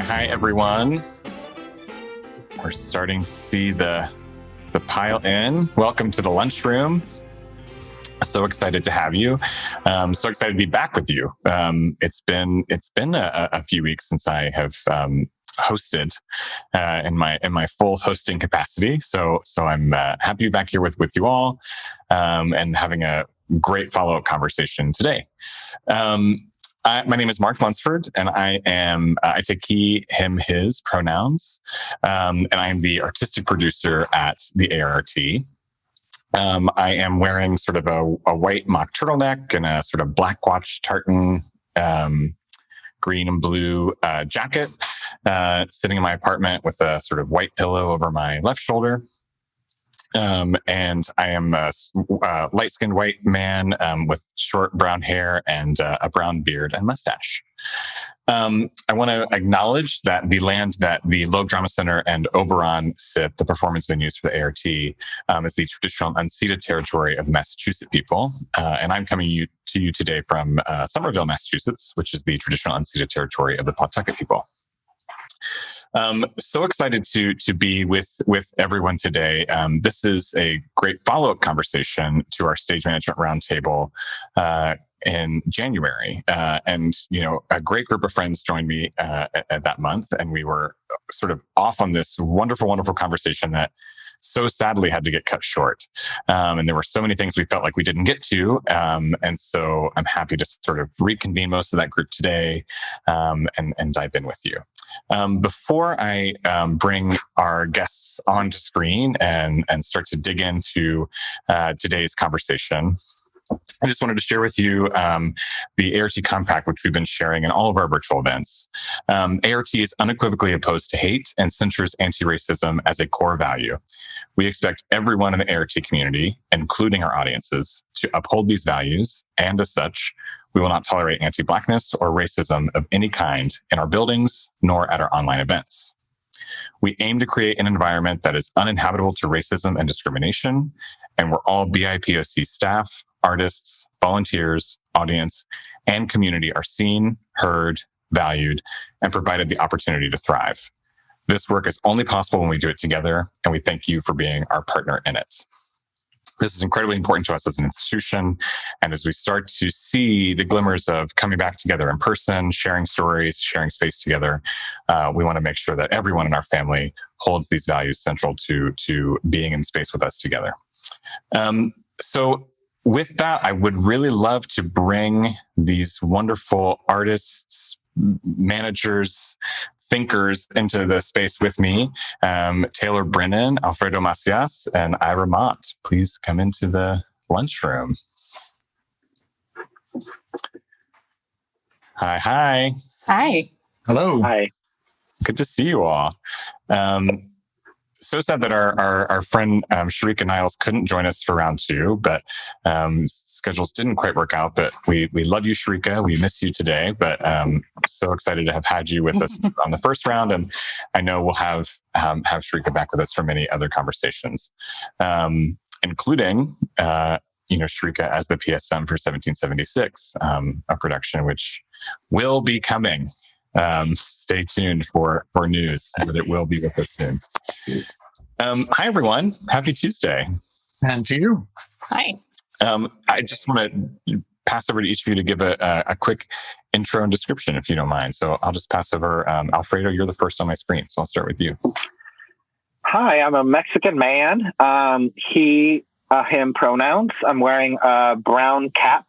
Hi, everyone. We're starting to see the pile in. Welcome to the lunchroom. So excited to have you. So excited to be back with you. It's been a few weeks since I have hosted in my full hosting capacity. So I'm happy to be back here with you all and having a great follow-up conversation today. My name is Mark Lunsford, and I take he, him, his pronouns, and I am the artistic producer at the ART. I am wearing sort of a white mock turtleneck and a sort of black watch tartan, green and blue jacket, sitting in my apartment with a sort of white pillow over my left shoulder. And I am a light-skinned white man with short brown hair and a brown beard and mustache. I want to acknowledge that the land that the Loeb Drama Center and Oberon sit, the performance venues for the ART, is the traditional unceded territory of the Massachusetts people. And I'm coming to you today from Somerville, Massachusetts, which is the traditional unceded territory of the Pawtucket people. So excited to be with everyone today. This is a great follow-up conversation to our stage management roundtable in January. And, a great group of friends joined me at that month, and we were sort of off on this wonderful, wonderful conversation that so sadly had to get cut short. And there were so many things we felt like we didn't get to. And so I'm happy to sort of reconvene most of that group today and dive in with you. Before I bring our guests onto screen and start to dig into today's conversation, I just wanted to share with you the ART Compact, which we've been sharing in all of our virtual events. ART is unequivocally opposed to hate and centers anti-racism as a core value. We expect everyone in the ART community, including our audiences, to uphold these values, and as such, we will not tolerate anti-Blackness or racism of any kind in our buildings, nor at our online events. We aim to create an environment that is uninhabitable to racism and discrimination, and where all BIPOC staff, artists, volunteers, audience, and community are seen, heard, valued, and provided the opportunity to thrive. This work is only possible when we do it together, and we thank you for being our partner in it. This is incredibly important to us as an institution, and as we start to see the glimmers of coming back together in person, sharing stories, sharing space together, we want to make sure that everyone in our family holds these values central to being in space with us together. So with that, I would really love to bring these wonderful artists, managers, thinkers into the space with me. Taylor Brennan, Alfredo Macias, and Ira Mont. Please come into the lunchroom. Hi. Hi. Hello. Hi. Good to see you all. So sad that our friend Sharika Niles couldn't join us for round two, but schedules didn't quite work out. But we love you, Sharika. We miss you today, but so excited to have had you with us on the first round, and I know we'll have Sharika back with us for many other conversations, including Sharika as the PSM for 1776, a production which will be coming. Stay tuned for news, but it will be with us soon. Hi, everyone. Happy Tuesday. And to you. Hi. I just want to pass over to each of you to give a quick intro and description, if you don't mind. So I'll just pass over. Alfredo, you're the first on my screen, so I'll start with you. Hi, I'm a Mexican man. He, him pronouns. I'm wearing a brown cap,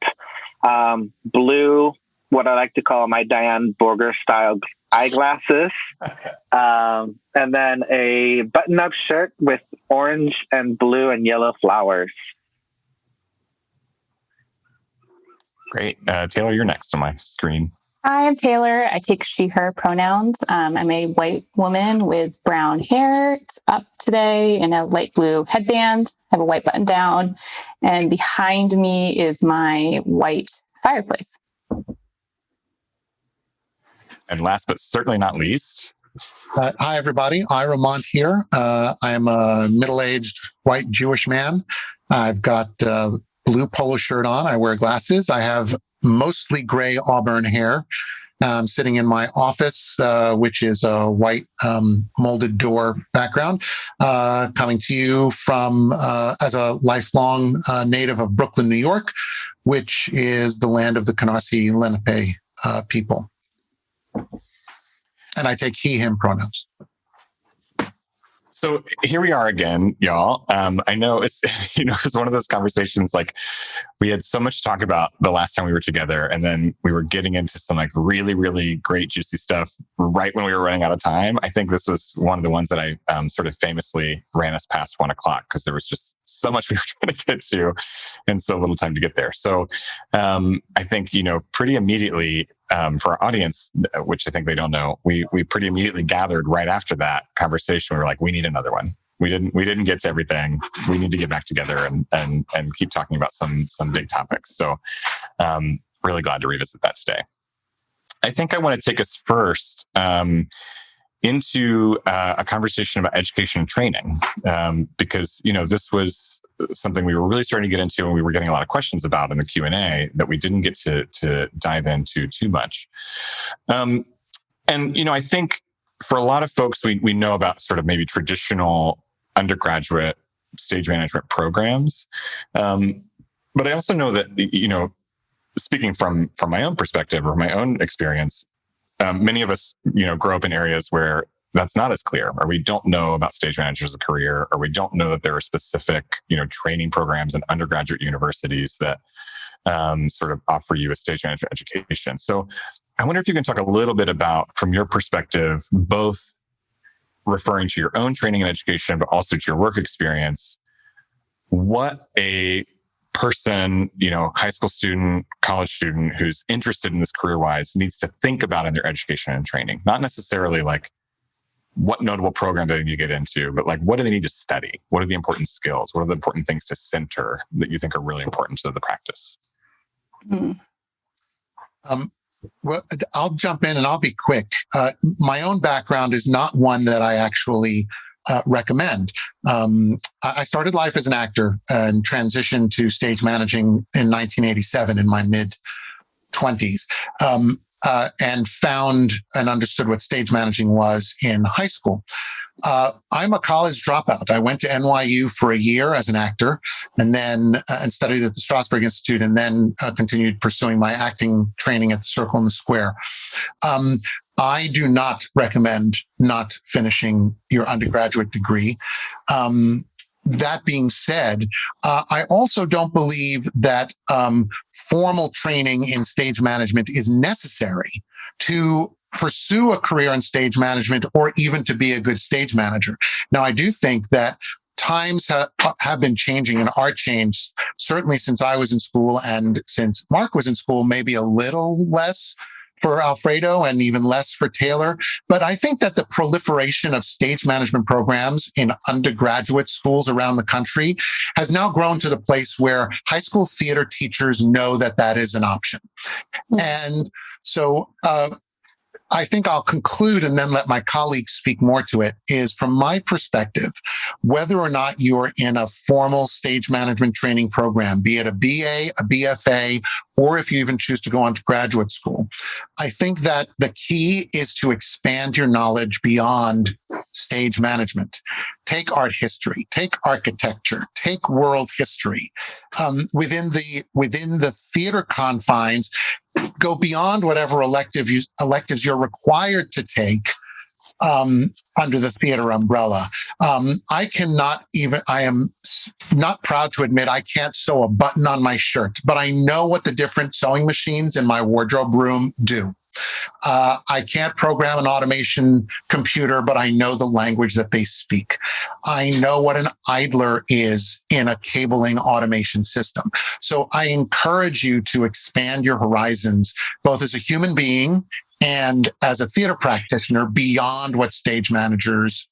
blue, what I like to call my Diane Borger style eyeglasses, and then a button-up shirt with orange and blue and yellow flowers. Great. Taylor, you're next on my screen. Hi, I'm Taylor. I take she, her pronouns. I'm a white woman with brown hair. It's up today in a light blue headband. I have a white button down. And behind me is my white fireplace. And last but certainly not least. Hi, everybody. Ira Mont here. I am a middle-aged white Jewish man. I've got a blue polo shirt on. I wear glasses. I have mostly gray auburn hair. I'm sitting in my office, which is a white molded door background, coming to you from as a lifelong native of Brooklyn, New York, which is the land of the Canarsie Lenape people. And I take he, him pronouns. So here we are again, y'all. I know it's, it's one of those conversations, like we had so much to talk about the last time we were together, and then we were getting into some like really, really great, juicy stuff right when we were running out of time. I think this was one of the ones that I sort of famously ran us past 1 o'clock because there was just so much we were trying to get to and so little time to get there. So I think, pretty immediately, for our audience, which I think they don't know, we pretty immediately gathered right after that conversation. We were like, we need another one. We didn't get to everything. We need to get back together and keep talking about some big topics. So really glad to revisit that today. I think I want to take us first into a conversation about education and training, because this was something we were really starting to get into, and we were getting a lot of questions about in the Q&A that we didn't get to dive into too much. And I think for a lot of folks, we know about sort of maybe traditional undergraduate stage management programs, but I also know that speaking from my own perspective or my own experience, many of us, grow up in areas where that's not as clear, or we don't know about stage managers as a career, or we don't know that there are specific, training programs in undergraduate universities that sort of offer you a stage management education. So I wonder if you can talk a little bit about, from your perspective, both referring to your own training and education, but also to your work experience, what a person, high school student, college student who's interested in this career-wise needs to think about in their education and training. Not necessarily like what notable program do they need to get into, but like what do they need to study? What are the important skills? What are the important things to center that you think are really important to the practice? Well, I'll jump in and I'll be quick. My own background is not one that I actually recommend. I started life as an actor and transitioned to stage managing in 1987 in my mid-20s, and found and understood what stage managing was in high school. I'm a college dropout. I went to NYU for a year as an actor, and then and studied at the Strasberg Institute, and then continued pursuing my acting training at the Circle and the Square. I do not recommend not finishing your undergraduate degree. That being said, I also don't believe that formal training in stage management is necessary to pursue a career in stage management or even to be a good stage manager. Now, I do think that times have been changing and are changed, certainly since I was in school and since Mark was in school, maybe a little less for Alfredo and even less for Taylor. But I think that the proliferation of stage management programs in undergraduate schools around the country has now grown to the place where high school theater teachers know that that is an option. And so I think I'll conclude and then let my colleagues speak more to it, is from my perspective, whether or not you're in a formal stage management training program, be it a BA, a BFA, or if you even choose to go on to graduate school, I think that the key is to expand your knowledge beyond stage management. Take art history, take architecture, take world history. Within the theater confines, go beyond whatever electives you're required to take under the theater umbrella. I am not proud to admit I can't sew a button on my shirt, but I know what the different sewing machines in my wardrobe room do. I can't program an automation computer, but I know the language that they speak. I know what an idler is in a cabling automation system. So I encourage you to expand your horizons, both as a human being and as a theater practitioner, beyond what stage managers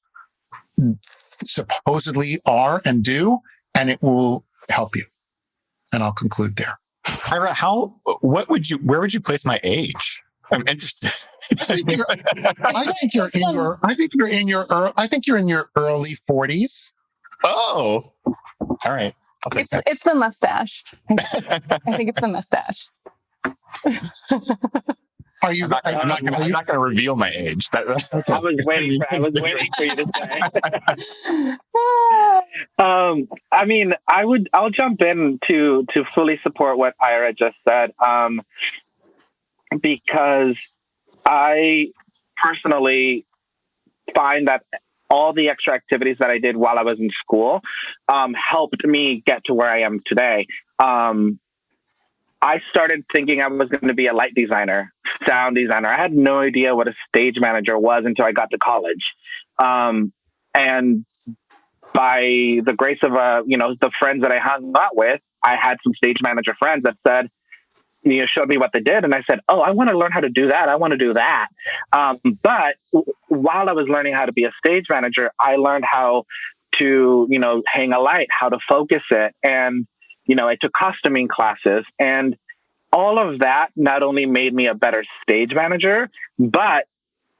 supposedly are and do, and it will help you. And I'll conclude there. Ira, where would you place my age? I'm interested. I think you're in your early 40s. Oh, all right. I'll take that. It's the mustache. I think it's the mustache. Are you? I'm not going to reveal my age. I was waiting for you to say. I'll jump in to fully support what Ira just said, because I personally find that all the extra activities that I did while I was in school helped me get to where I am today. I started thinking I was going to be a light designer, sound designer. I had no idea what a stage manager was until I got to college. And by the grace of the friends that I hung out with, I had some stage manager friends that said, showed me what they did. And I said, oh, I want to learn how to do that. I want to do that. But while I was learning how to be a stage manager, I learned how to, hang a light, how to focus it. And, I took costuming classes, and all of that not only made me a better stage manager, but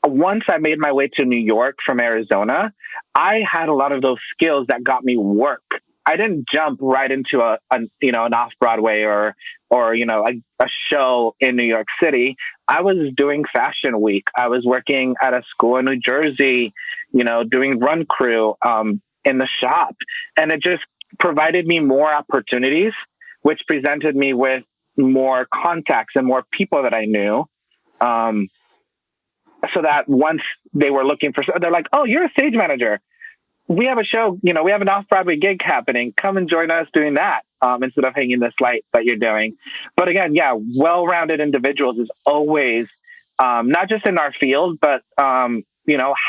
once I made my way to New York from Arizona, I had a lot of those skills that got me work. I didn't jump right into an off-Broadway or a show in New York City. I was doing Fashion Week. I was working at a school in New Jersey, doing run crew in the shop. And it just provided me more opportunities, which presented me with more contacts and more people that I knew. So that once they were looking for, they're like, oh, you're a stage manager. We have a show, we have an off-Broadway gig happening. Come and join us doing that instead of hanging this light that you're doing. But again, well-rounded individuals is always, not just in our field, but,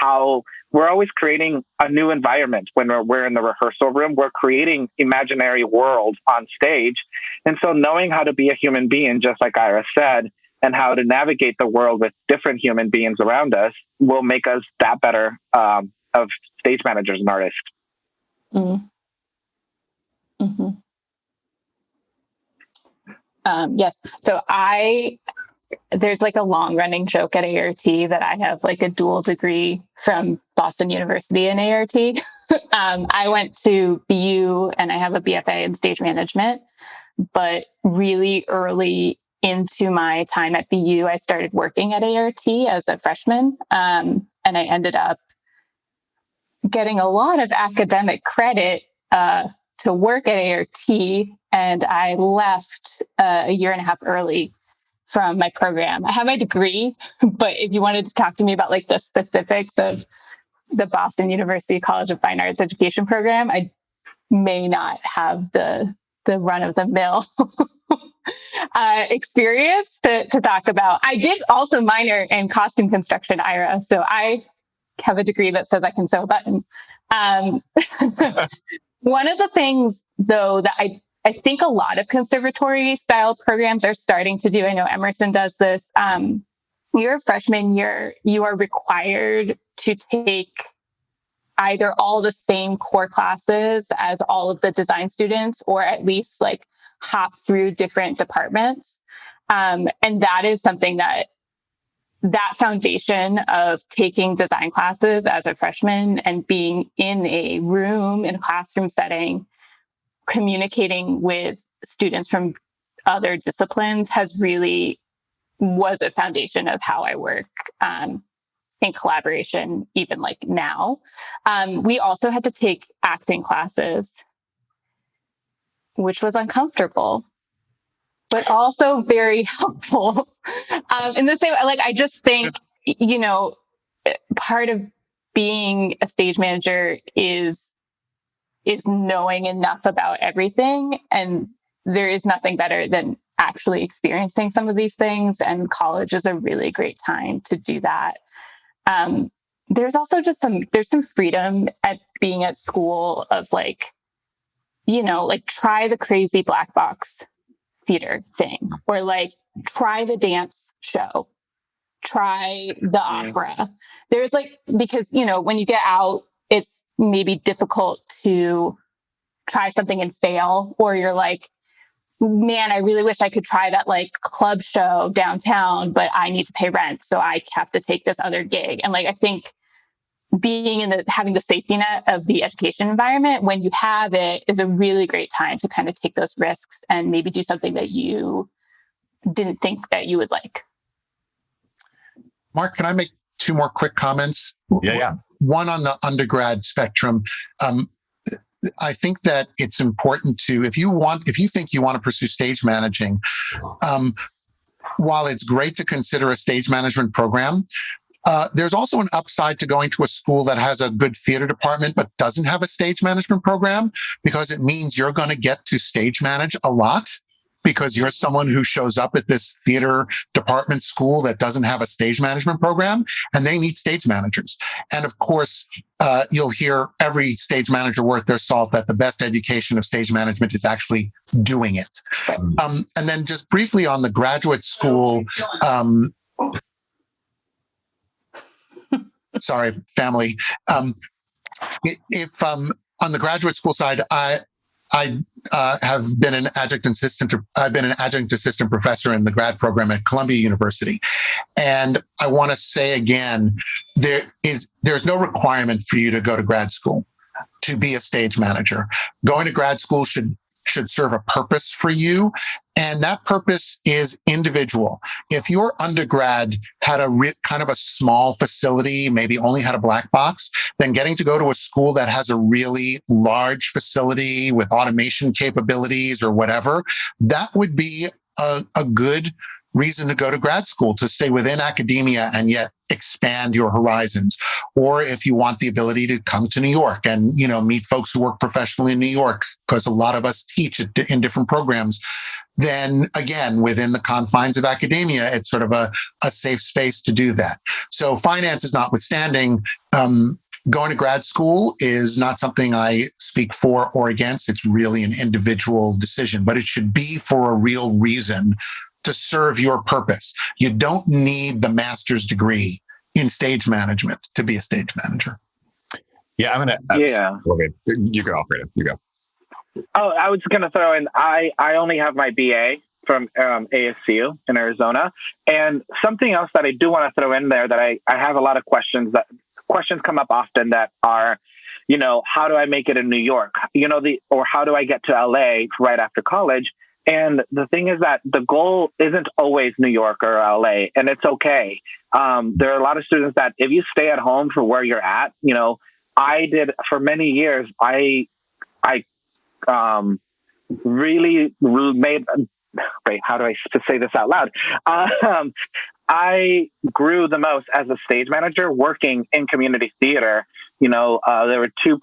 how we're always creating a new environment. When we're in the rehearsal room, we're creating imaginary worlds on stage. And so knowing how to be a human being, just like Ira said, and how to navigate the world with different human beings around us will make us that better of stage managers and artists. Mm-hmm. Yes. So there's like a long running joke at ART that I have like a dual degree from Boston University in ART. I went to BU and I have a BFA in stage management, but really early into my time at BU, I started working at ART as a freshman. And I ended up getting a lot of academic credit to work at ART. And I left a year and a half early from my program. I have my degree, but if you wanted to talk to me about like the specifics of the Boston University College of Fine Arts education program, I may not have the run of the mill experience to talk about. I did also minor in costume construction, Ira. So I have a degree that says I can sew a button. One of the things though that I think a lot of conservatory style programs are starting to do, I know Emerson does this. Your freshman year, you are required to take either all the same core classes as all of the design students, or at least like hop through different departments. And that is something that foundation of taking design classes as a freshman and being in a room, in a classroom setting, communicating with students from other disciplines was a foundation of how I work in collaboration, even like now. We also had to take acting classes, which was uncomfortable, but also very helpful. In the same way, like, I just think, part of being a stage manager is knowing enough about everything. And there is nothing better than actually experiencing some of these things. And college is a really great time to do that. There's also just there's some freedom at being at school of like, try the crazy black box theater thing, or like try the dance show, try the opera. There's like, because, when you get out, it's maybe difficult to try something and fail, or you're like, man, I really wish I could try that like club show downtown, but I need to pay rent, so I have to take this other gig. And like, I think being having the safety net of the education environment when you have it is a really great time to kind of take those risks and maybe do something that you didn't think that you would like. Mark, can I make two more quick comments? Yeah. One on the undergrad spectrum. I think that it's important to, if you think you want to pursue stage managing, while it's great to consider a stage management program, there's also an upside to going to a school that has a good theater department but doesn't have a stage management program, because it means you're going to get to stage manage a lot, because you're someone who shows up at this theater department school that doesn't have a stage management program, and they need stage managers. And of course, you'll hear every stage manager worth their salt that the best education of stage management is actually doing it. And then just briefly on the graduate school, sorry, family. If on the graduate school side, I have been an adjunct assistant. I've been an adjunct assistant professor in the grad program at Columbia University, and I want to say again, there's no requirement for you to go to grad school to be a stage manager. Going to grad school should serve a purpose for you, and that purpose is individual. If your undergrad had a kind of a small facility, maybe only had a black box, then getting to go to a school that has a really large facility with automation capabilities or whatever, that would be a good reason to go to grad school, to stay within academia and yet expand your horizons. Or if you want the ability to come to New York and, meet folks who work professionally in New York, because a lot of us teach in different programs, then again, within the confines of academia, it's sort of a safe space to do that. So finances notwithstanding, going to grad school is not something I speak for or against. It's really an individual decision, but it should be for a real reason, to serve your purpose. You don't need the master's degree in stage management to be a stage manager. Yeah, I'm going to... Yeah. Okay, you go, Alfredo. You go. Oh, I was going to throw in, I only have my BA from ASU in Arizona. And something else that I do want to throw in there, that I have a lot of questions come up often that are, how do I make it in New York? Or how do I get to LA right after college? And the thing is that the goal isn't always New York or LA, and it's okay. There are a lot of students that if you stay at home for where you're at, I did for many years. I really made. Wait, how do I say this out loud? I grew the most as a stage manager working in community theater. There were two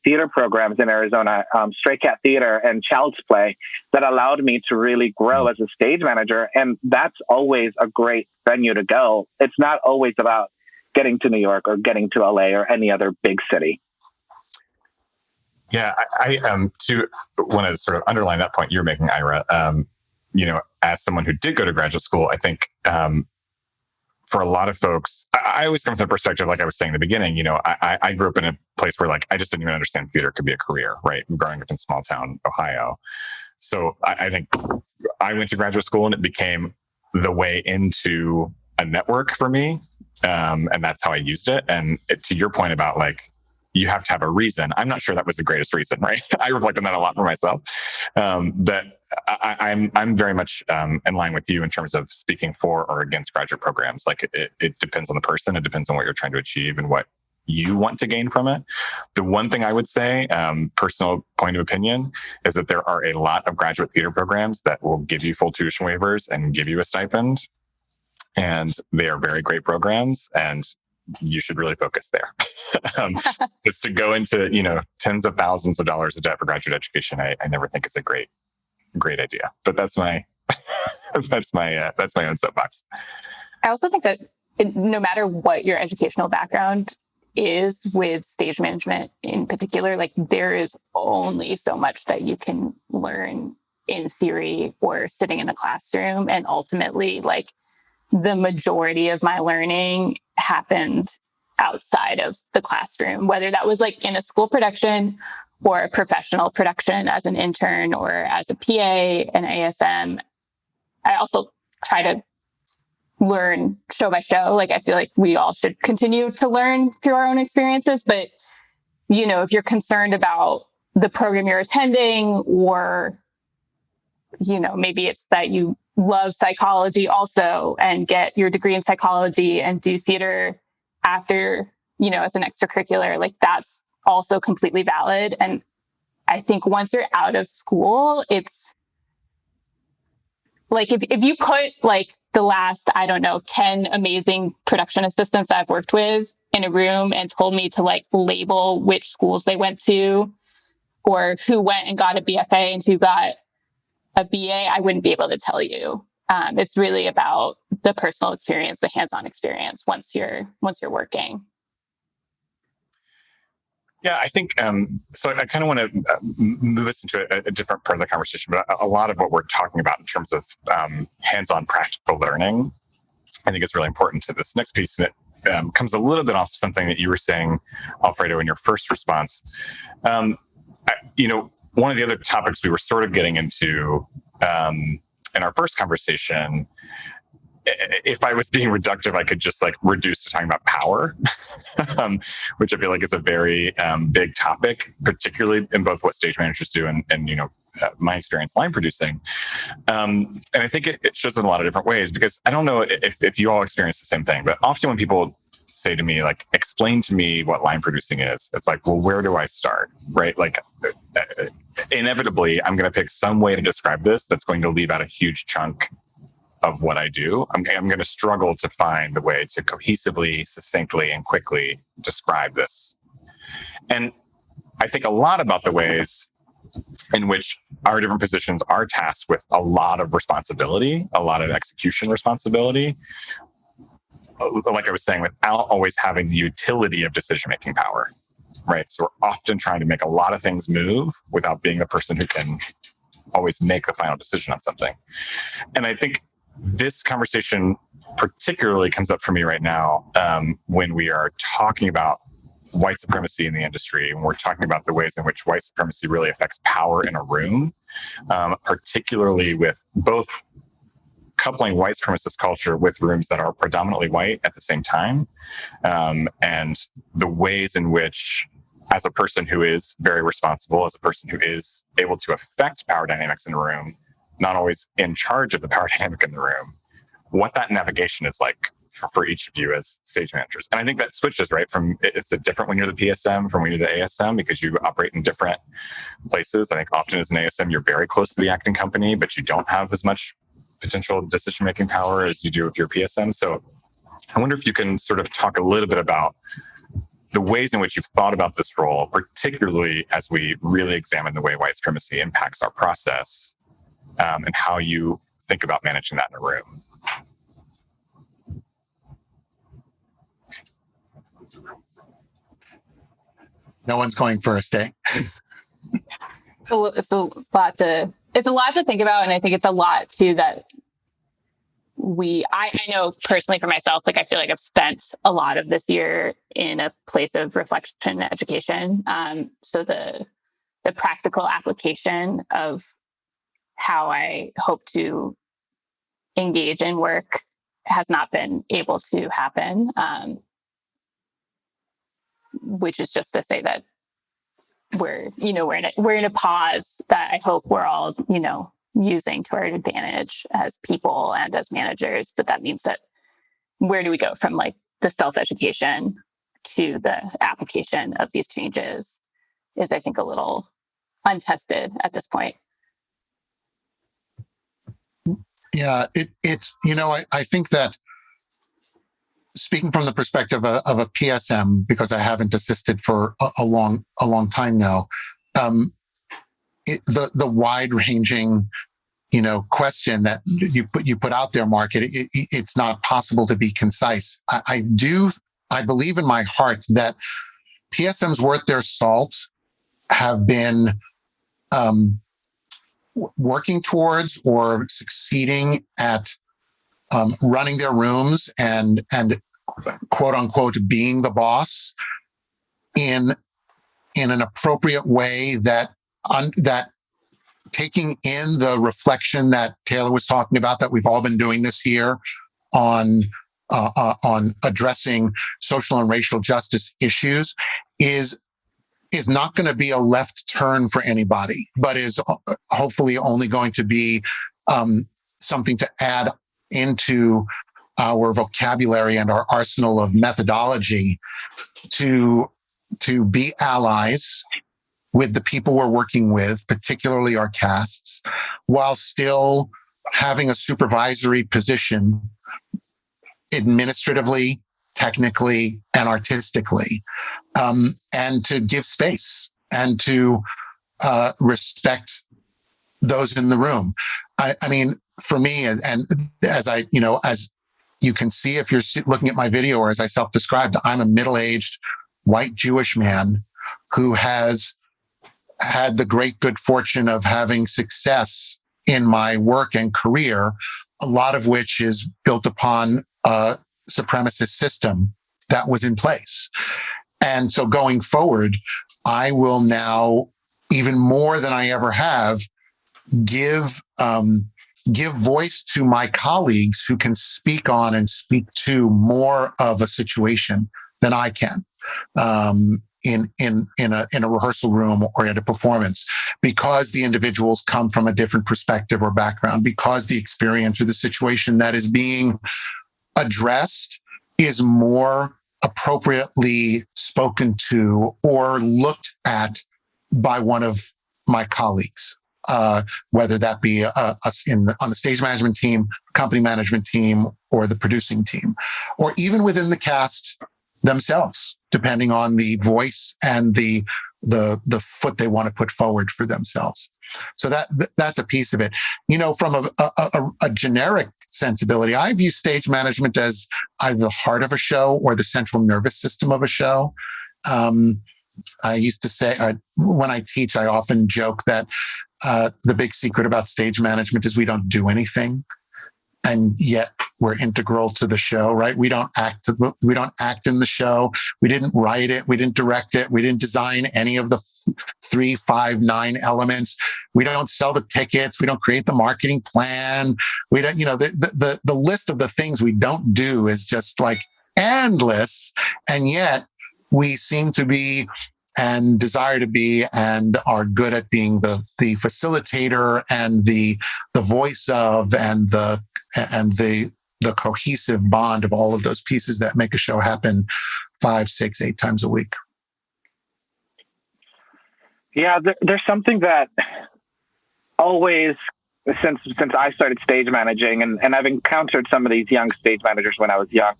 theater programs in Arizona, Stray Cat Theater and Child's Play, that allowed me to really grow as a stage manager. And that's always a great venue to go. It's not always about getting to New York or getting to LA or any other big city. Yeah, I to want to sort of underline that point you're making, Ira. As someone who did go to graduate school, I think for a lot of folks, I always come from the perspective, like I was saying in the beginning, I grew up in a place where I just didn't even understand theater could be a career, right? Growing up in small town Ohio. So I think I went to graduate school and it became the way into a network for me. And that's how I used it. And to your point about you have to have a reason. I'm not sure that was the greatest reason, right? I reflect on that a lot for myself. But I'm very much in line with you in terms of speaking for or against graduate programs. It depends on the person. It depends on what you're trying to achieve and what you want to gain from it. The one thing I would say, personal point of opinion, is that there are a lot of graduate theater programs that will give you full tuition waivers and give you a stipend. And they are very great programs, and you should really focus there. Just to go into, tens of thousands of dollars of debt for graduate education, I never think is a great idea. But that's my that's my own soapbox. I also think that no matter what your educational background is with stage management in particular, there is only so much that you can learn in theory or sitting in the classroom. And ultimately, the majority of my learning happened outside of the classroom, whether that was in a school production or a professional production as an intern or as a PA, an ASM. I also try to learn show by show. I feel like we all should continue to learn through our own experiences. But, if you're concerned about the program you're attending, or, maybe it's that you love psychology also and get your degree in psychology and do theater after, as an extracurricular, like that's also completely valid. And I think once you're out of school, it's like, if you put like the last, 10 amazing production assistants I've worked with in a room and told me to like label which schools they went to or who went and got a BFA and who got a BA, I wouldn't be able to tell you. It's really about the personal experience, the hands-on experience once you're working. Yeah, I think, so I kind of want to move us into a different part of the conversation, but a lot of what we're talking about in terms of hands-on practical learning, I think is really important to this next piece. And it comes a little bit off something that you were saying, Alfredo, in your first response. One of the other topics we were sort of getting into in our first conversation, if I was being reductive, I could just like reduce to talking about power, which I feel like is a very big topic, particularly in both what stage managers do and my experience line producing. And I think it shows in a lot of different ways, because I don't know if you all experience the same thing, but often when people say to me, like, explain to me what line producing is, it's like, well, where do I start? Right? Like, inevitably, I'm going to pick some way to describe this that's going to leave out a huge chunk of what I do. I'm going to struggle to find the way to cohesively, succinctly, and quickly describe this. And I think a lot about the ways in which our different positions are tasked with a lot of responsibility, a lot of execution responsibility, like I was saying, without always having the utility of decision-making power, right? So we're often trying to make a lot of things move without being the person who can always make the final decision on something. And I think this conversation particularly comes up for me right now when we are talking about white supremacy in the industry, and we're talking about the ways in which white supremacy really affects power in a room, particularly with both coupling white supremacist culture with rooms that are predominantly white at the same time, and the ways in which, as a person who is very responsible, as a person who is able to affect power dynamics in a room, not always in charge of the power dynamic in the room, what that navigation is like for each of you as stage managers. And I think that switches, right? It's different when you're the PSM from when you're the ASM, because you operate in different places. I think often as an ASM, you're very close to the acting company, but you don't have as much potential decision-making power as you do if you're PSM. So I wonder if you can sort of talk a little bit about the ways in which you've thought about this role, particularly as we really examine the way white supremacy impacts our process, and how you think about managing that in a room. No one's going first, eh? It's a lot to think about, and I think it's a lot too that I know personally for myself, like I feel like I've spent a lot of this year in a place of reflection and education. So the practical application of how I hope to engage in work has not been able to happen, which is just to say that we're in a pause that I hope we're all, using to our advantage as people and as managers. But that means that where do we go from like the self-education to the application of these changes is, I think, a little untested at this point. Yeah, it's I think that, speaking from the perspective of a PSM, because I haven't assisted for a long time now, the wide-ranging, question that you put out there, Mark, it's not possible to be concise. I believe in my heart that PSMs worth their salt have been working towards or succeeding at running their rooms and quote unquote being the boss in an appropriate way that taking in the reflection that Taylor was talking about, that we've all been doing this year on addressing social and racial justice issues is not going to be a left turn for anybody, but is hopefully only going to be something to add into our vocabulary and our arsenal of methodology to be allies with the people we're working with, particularly our casts, while still having a supervisory position administratively, technically, and artistically, and to give space and to respect those in the room. I mean, for me, and as I, as you can see if you're looking at my video, or as I self-described, I'm a middle-aged white Jewish man who has had the great good fortune of having success in my work and career, a lot of which is built upon a supremacist system that was in place. And so going forward, I will now, even more than I ever have, give voice to my colleagues who can speak on and speak to more of a situation than I can in a rehearsal room or at a performance, because the individuals come from a different perspective or background, because the experience or the situation that is being addressed is more appropriately spoken to or looked at by one of my colleagues. Whether that be us on the stage management team, company management team, or the producing team, or even within the cast themselves, depending on the voice and the foot they want to put forward for themselves. So that's a piece of it. From a generic sensibility, I view stage management as either the heart of a show or the central nervous system of a show. I used to say, when I teach, I often joke that the big secret about stage management is we don't do anything, and yet we're integral to the show, right? We don't act in the show. We didn't write it. We didn't direct it. We didn't design any of the 3, 5, 9 elements. We don't sell the tickets. We don't create the marketing plan. We don't, the list of the things we don't do is just like endless. And yet we seem to be and desire to be and are good at being the facilitator and the voice of and the cohesive bond of all of those pieces that make a show happen 5, 6, 8 times a week. Yeah, there's something that always, since I started stage managing, and I've encountered some of these young stage managers when I was young,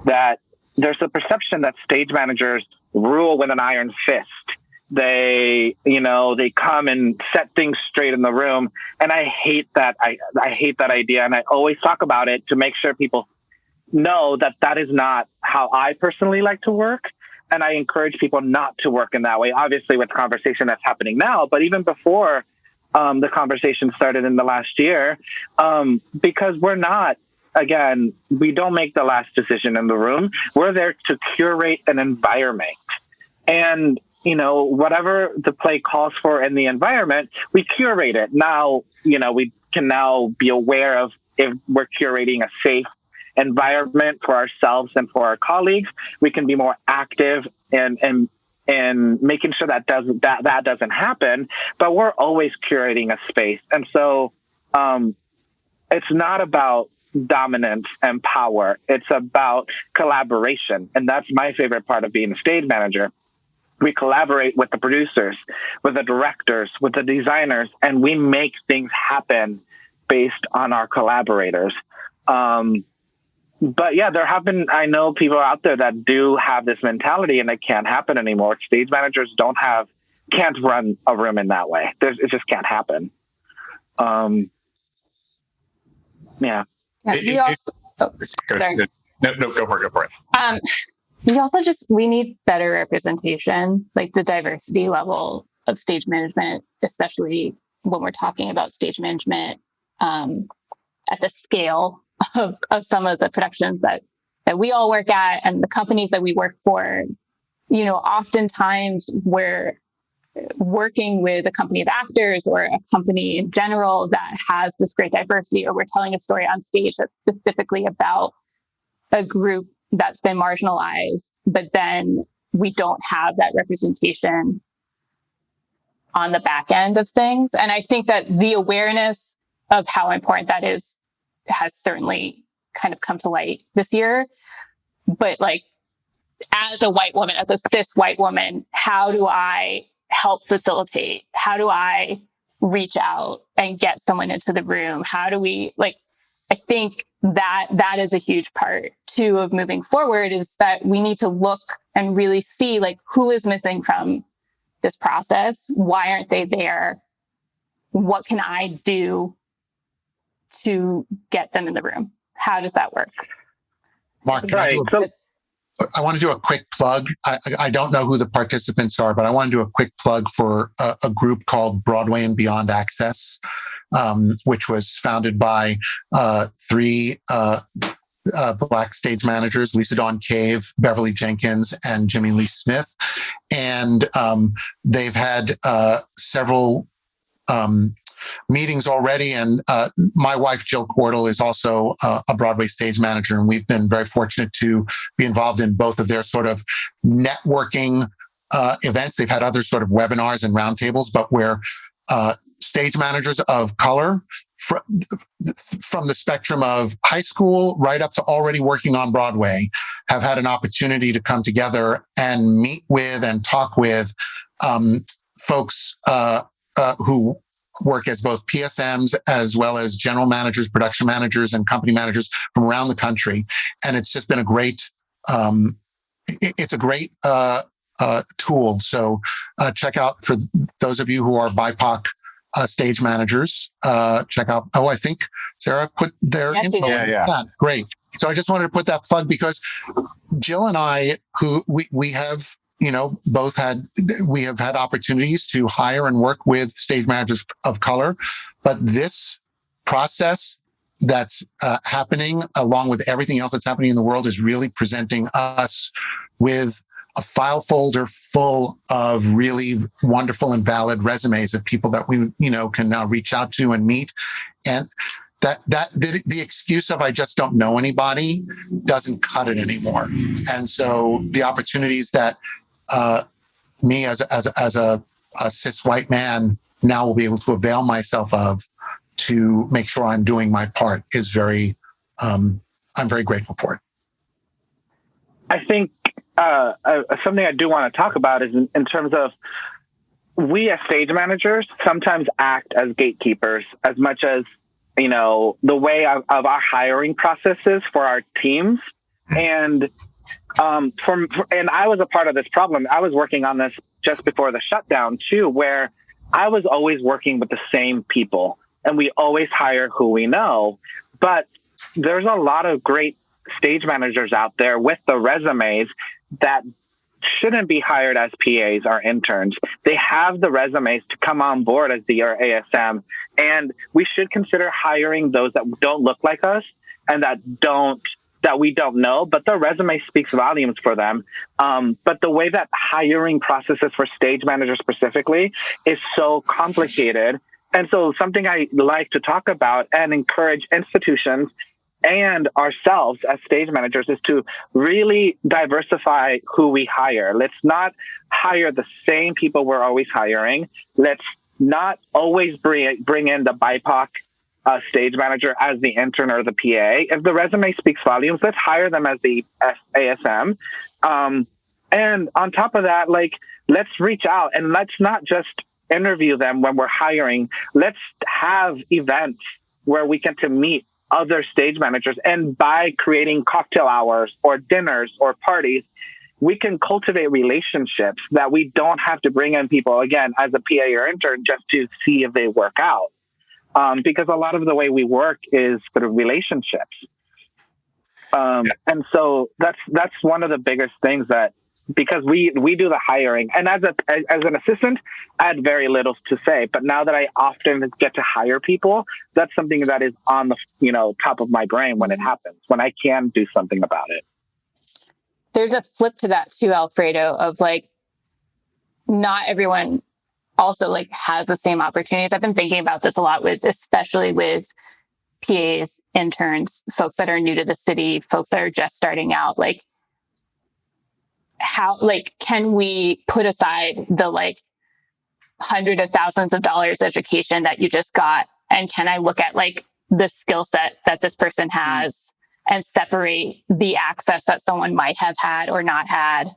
that there's a perception that stage managers rule with an iron fist. They come and set things straight in the room. And I hate that. I hate that idea. And I always talk about it to make sure people know that is not how I personally like to work. And I encourage people not to work in that way, obviously with the conversation that's happening now, but even before the conversation started in the last year, because we're not, again, we don't make the last decision in the room. We're there to curate an environment. And, whatever the play calls for in the environment, we curate it. Now, we can now be aware of if we're curating a safe environment for ourselves and for our colleagues. We can be more active and making sure that doesn't happen. But we're always curating a space. And so it's not about dominance and power. It's about collaboration. And that's my favorite part of being a stage manager. We collaborate with the producers, with the directors, with the designers, and we make things happen based on our collaborators. But yeah, I know people out there that do have this mentality and it can't happen anymore. Stage managers can't run a room in that way. It just can't happen. Yeah. Yeah, sorry. No, go for it. We need better representation, like the diversity level of stage management, especially when we're talking about stage management at the scale of some of the productions that we all work at and the companies that we work for. Oftentimes we're working with a company of actors or a company in general that has this great diversity, or we're telling a story on stage that's specifically about a group that's been marginalized, but then we don't have that representation on the back end of things. And I think that the awareness of how important that is has certainly kind of come to light this year. But like, as a white woman, as a cis white woman, how do I help facilitate? How do I reach out and get someone into the room? How do we, like, I think that is a huge part too of moving forward, is that we need to look and really see like who is missing from this process. Why aren't they there? What can I do to get them in the room? How does that work? Mark, I want to do a quick plug. I don't know who the participants are, but I want to do a quick plug for a group called Broadway and Beyond Access, which was founded by three Black stage managers, Lisa Dawn Cave, Beverly Jenkins, and Jimmy Lee Smith. And they've had several meetings already. And my wife, Jill Cordell, is also a Broadway stage manager. And we've been very fortunate to be involved in both of their sort of networking events. They've had other sort of webinars and roundtables, but where stage managers of color from the spectrum of high school right up to already working on Broadway have had an opportunity to come together and meet with and talk with folks who work as both PSMs as well as general managers, production managers, and company managers from around the country. And it's just been a great, it's a great tool. So check out, for those of you who are BIPOC stage managers, check out, I think Sarah put their info in that. Great. So I just wanted to put that plug because Jill and I, who we have, we have had opportunities to hire and work with stage managers of color, but this process that's happening along with everything else that's happening in the world is really presenting us with a file folder full of really wonderful and valid resumes of people that we, can now reach out to and meet. And the excuse of I just don't know anybody doesn't cut it anymore. And so the opportunities that me as a cis white man now will be able to avail myself of to make sure I'm doing my part is very, I'm very grateful for it. I think something I do want to talk about is in terms of we as stage managers sometimes act as gatekeepers as much as, the way of our hiring processes for our teams. And and I was a part of this problem. I was working on this just before the shutdown too, where I was always working with the same people and we always hire who we know. But there's a lot of great stage managers out there with the resumes that shouldn't be hired as PAs or interns. They have the resumes to come on board as the ASM, and we should consider hiring those that don't look like us and that we don't know, but the resume speaks volumes for them. But the way that hiring processes for stage managers specifically is so complicated. And so something I like to talk about and encourage institutions and ourselves as stage managers is to really diversify who we hire. Let's not hire the same people we're always hiring. Let's not always bring in the BIPOC stage manager as the intern or the PA. If the resume speaks volumes, let's hire them as the ASM. And on top of that, let's reach out and let's not just interview them when we're hiring. Let's have events where we get to meet other stage managers. And by creating cocktail hours or dinners or parties, we can cultivate relationships that we don't have to bring in people, again, as a PA or intern just to see if they work out. Because a lot of the way we work is through relationships. And so that's one of the biggest things that, because we do the hiring, and as an assistant, I had very little to say, but now that I often get to hire people, that's something that is on the, top of my brain when it happens, when I can do something about it. There's a flip to that too, Alfredo, of not everyone also has the same opportunities. I've been thinking about this a lot especially with PAs, interns, folks that are new to the city, folks that are just starting out, how, can we put aside the hundreds of thousands of dollars education that you just got? And can I look at the skill set that this person has and separate the access that someone might have had or not had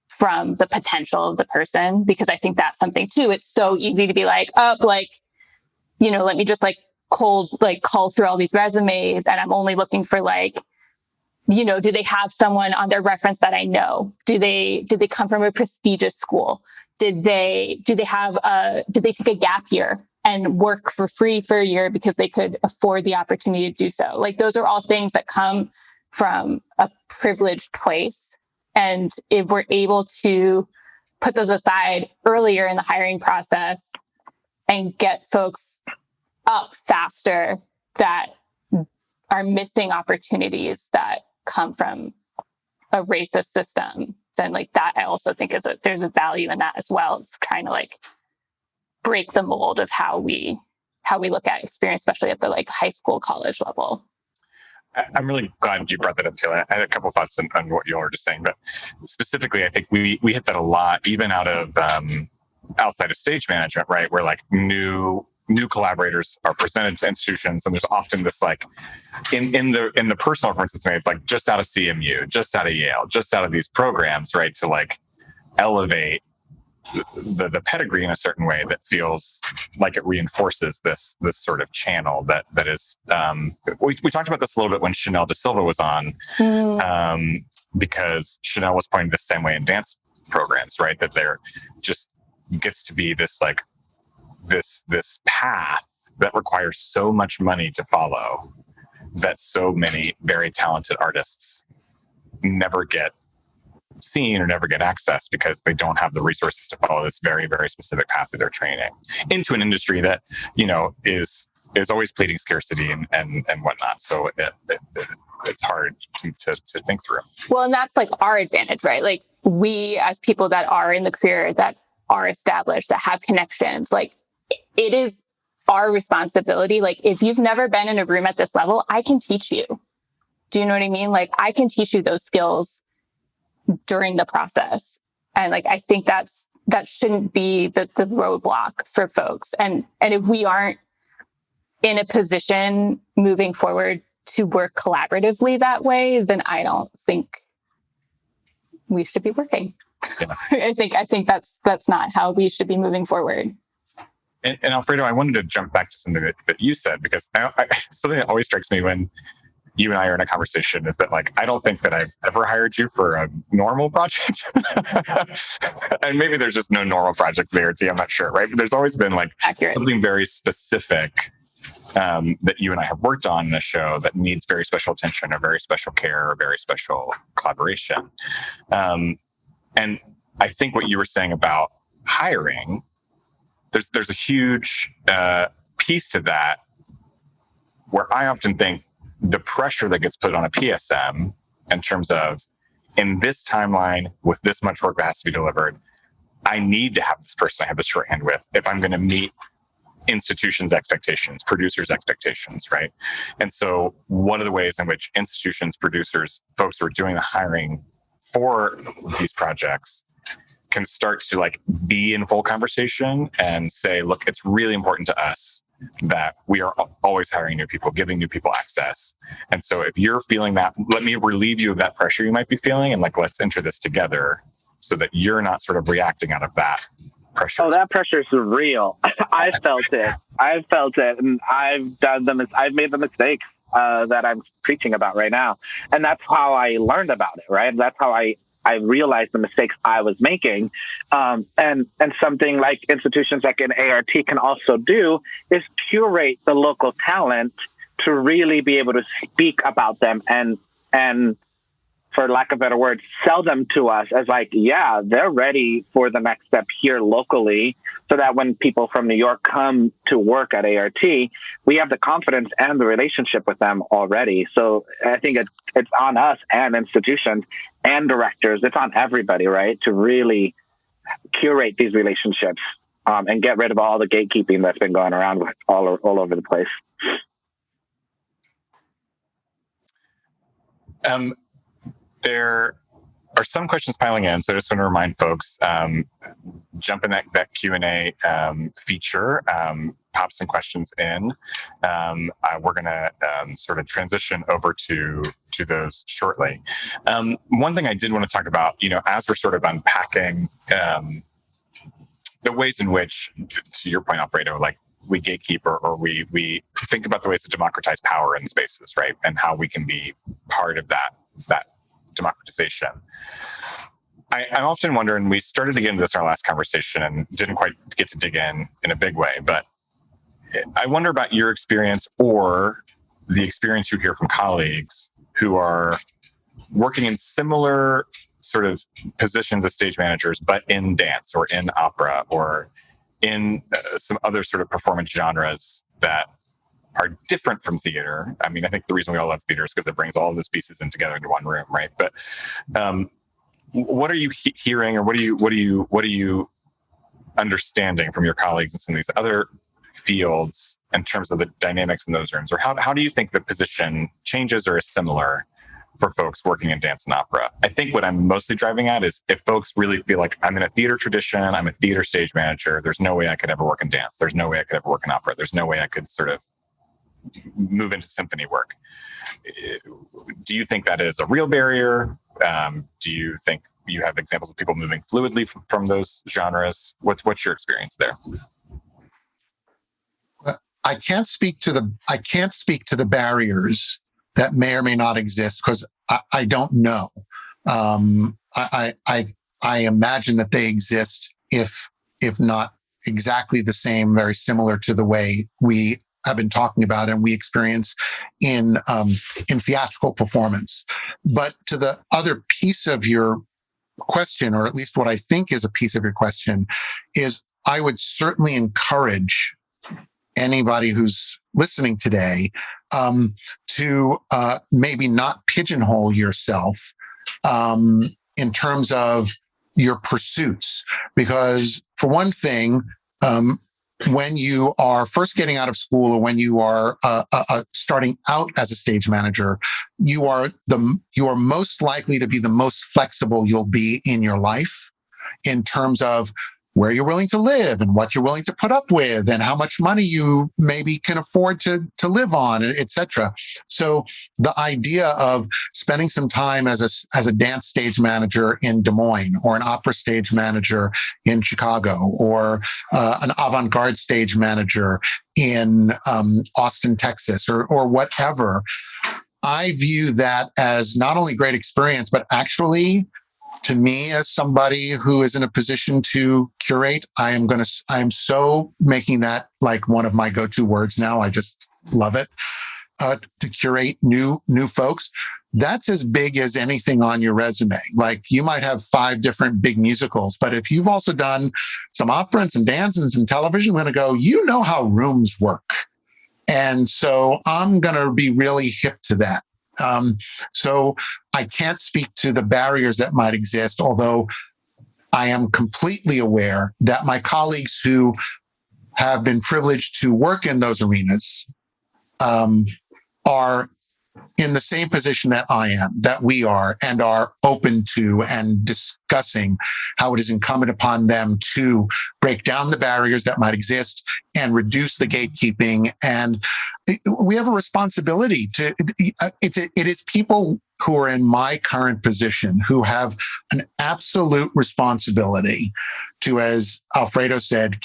from the potential of the person. Because I think that's something too. It's so easy to be like, oh, like, you know, let me just like call through all these resumes. And I'm only looking for like, you know, do they have someone on their reference that I know? Did they come from a prestigious school? Did they take a gap year and work for free for a year because they could afford the opportunity to do so? Like, those are all things that come from a privileged place. And if we're able to put those aside earlier in the hiring process and get folks up faster that are missing opportunities that come from a racist system, then like that, I also think there's a value in that as well, of trying to like break the mold of how we look at experience, especially at the like high school, college level. I'm really glad you brought that up, Taylor. I had a couple of thoughts on what you were just saying, but specifically, I think we hit that a lot, even out of outside of stage management, right? Where like new collaborators are presented to institutions, and there's often this like in the personal references made, it's like just out of CMU, just out of Yale, just out of these programs, right? To like elevate the pedigree in a certain way that feels like it reinforces this sort of channel that is we talked about this a little bit when Chanel Da Silva was on, because Chanel was pointing the same way in dance programs, right? That there just gets to be this like this path that requires so much money to follow that so many very talented artists never get seen or never get access because they don't have the resources to follow this very, very specific path of their training into an industry that, you know, is always pleading scarcity and whatnot. So it's hard to think through. Well, and that's like our advantage, right? Like, we as people that are in the career, that are established, that have connections, like it is our responsibility. Like, if you've never been in a room at this level, I can teach you. Do you know what I mean? Like, I can teach you those skills during the process. And like, I think that shouldn't be the roadblock for folks. And if we aren't in a position moving forward to work collaboratively that way, then I don't think we should be working. Yeah. I think that's not how we should be moving forward. And Alfredo, I wanted to jump back to something that you said, because something that always strikes me when you and I are in a conversation is that, like, I don't think that I've ever hired you for a normal project. And maybe there's just no normal projects at ART, I'm not sure, right? But there's always been like something very specific that you and I have worked on in a show that needs very special attention or very special care or very special collaboration. And I think what you were saying about hiring, there's a huge piece to that where I often think the pressure that gets put on a PSM in terms of, in this timeline with this much work that has to be delivered, I need to have this person I have the shorthand with if I'm going to meet institutions' expectations, producers' expectations, right? And so one of the ways in which institutions, producers, folks who are doing the hiring for these projects can start to like be in full conversation and say, look, it's really important to us that we are always hiring new people, giving new people access. And so if you're feeling that, let me relieve you of that pressure you might be feeling, and like, let's enter this together so that you're not sort of reacting out of that pressure. Oh, that pressure is real. I felt it. And I've made the mistakes that I'm preaching about right now. And that's how I learned about it, right? That's how I realized the mistakes I was making. And something like institutions like an ART can also do is curate the local talent to really be able to speak about them and for lack of better words, sell them to us as like, yeah, they're ready for the next step here locally, so that when people from New York come to work at ART, we have the confidence and the relationship with them already. So I think it's on us and institutions and directors. It's on everybody, right, to really curate these relationships and get rid of all the gatekeeping that's been going around all over the place. There are some questions piling in. So I just want to remind folks, jump in that Q&A feature, pop some questions in. We're going to sort of transition over to those shortly. One thing I did want to talk about, as we're sort of unpacking the ways in which, to your point, Alfredo, like we gatekeep or we think about the ways to democratize power in spaces, right? And how we can be part of that democratization. I'm often wondering, we started to get into this in our last conversation and didn't quite get to dig in a big way, but I wonder about your experience or the experience you hear from colleagues who are working in similar sort of positions as stage managers, but in dance or in opera or in some other sort of performance genres that are different from theater. I mean, I think the reason we all love theater is because it brings all of those pieces in together into one room, right? But what are you hearing, or what are you understanding from your colleagues in some of these other fields in terms of the dynamics in those rooms? Or how do you think the position changes or is similar for folks working in dance and opera? I think what I'm mostly driving at is if folks really feel like I'm in a theater tradition, I'm a theater stage manager, there's no way I could ever work in dance. There's no way I could ever work in opera. There's no way I could sort of move into symphony work. Do you think that is a real barrier? Do you think you have examples of people moving fluidly from those genres? What's your experience there? I can't speak to the barriers that may or may not exist because I don't know. I imagine that they exist, if not exactly the same, very similar to the way we have been talking about and we experience in theatrical performance. But to the other piece of your question, or at least what I think is a piece of your question, is I would certainly encourage anybody who's listening today to maybe not pigeonhole yourself in terms of your pursuits. Because for one thing, when you are first getting out of school, or when you are starting out as a stage manager, you are most likely to be the most flexible you'll be in your life in terms of where you're willing to live and what you're willing to put up with and how much money you maybe can afford to live on, etc. So the idea of spending some time as a dance stage manager in Des Moines, or an opera stage manager in Chicago, or an avant-garde stage manager in Austin, Texas, or whatever, I view that as not only great experience, but actually, to me, as somebody who is in a position to curate, I am so making that like one of my go-to words now. I just love it. To curate new folks. That's as big as anything on your resume. Like, you might have 5 different big musicals, but if you've also done some opera and some dance and some television, I'm going to go, you know how rooms work. And so I'm going to be really hip to that. So I can't speak to the barriers that might exist, although I am completely aware that my colleagues who have been privileged to work in those arenas are in the same position that I am, that we are, and are open to and discussing how it is incumbent upon them to break down the barriers that might exist and reduce the gatekeeping. And we have a responsibility to, it is people who are in my current position who have an absolute responsibility to, as Alfredo said,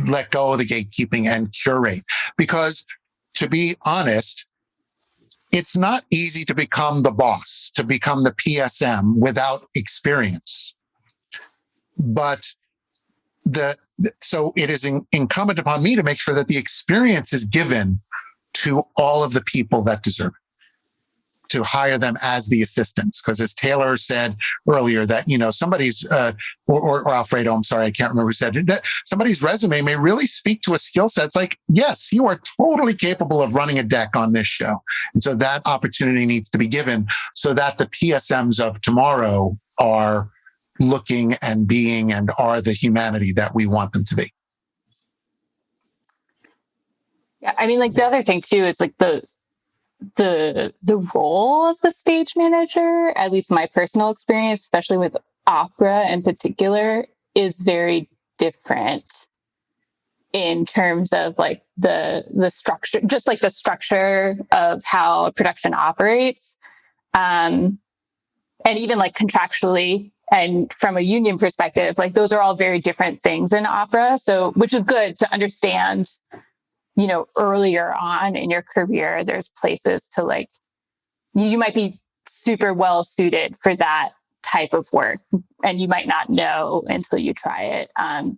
let go of the gatekeeping and curate. Because, to be honest, it's not easy to become the boss, to become the PSM without experience. But so it is incumbent upon me to make sure that the experience is given to all of the people that deserve it, to hire them as the assistants. Because as Taylor said earlier, that, somebody's, or Alfredo, I'm sorry, I can't remember who said it, that somebody's resume may really speak to a skill set. It's like, yes, you are totally capable of running a deck on this show. And so that opportunity needs to be given so that the PSMs of tomorrow are looking and being and are the humanity that we want them to be. Yeah, I mean, like, the other thing too is like the role of the stage manager, at least my personal experience, especially with opera in particular, is very different in terms of like the structure, just like the structure of how a production operates. And even like contractually and from a union perspective, like those are all very different things in opera. So, which is good to understand, earlier on in your career, there's places to like, you might be super well suited for that type of work and you might not know until you try it.